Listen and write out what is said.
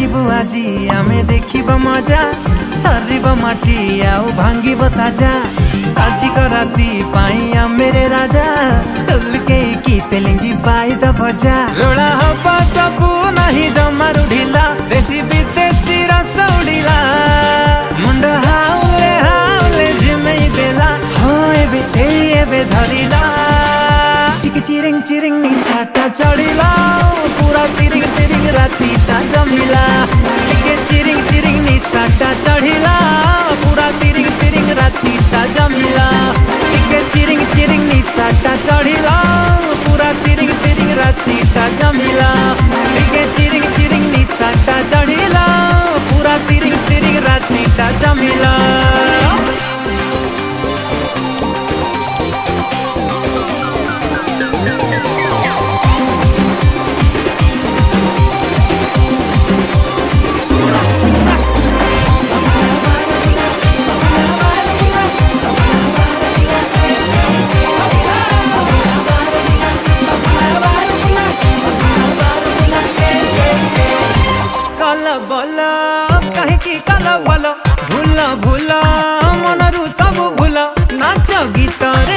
नाचिबु आजी आमे देखिबो मजा थरिबो माटी आउ भांगिबो ताजा आजी को राती पाई मेरे राजा तुलके की तेलिंगी बाई द भजा रोड़ा हवा सबू नहीं जमारू ढिला देसी विदेशी रस उड़िला मुंड हाउले हाउले झिमेई देला हो एबे धरिला टिक चिरिंग चिरिंग निसाटा चढ़िला पूरा तिरिंग तिरिंग राती ता जमिला टिक चिरिंग चिरिंग निसाटा चढ़िला पूरा तिरिंग तिरिंग राती ता जमिला टिक चिरिंग चिरिंग निसाटा चढ़िला पूरा तिरिंग तिरिंग राती ता जमिला टिक चिरिंग चिरिंग निसाटा चढ़िला पूरा तिरिंग तिरिंग राती ता जमिला बोला कहीं की कल बोलो भूल भूल मनरु सब भूल नाच गीत रे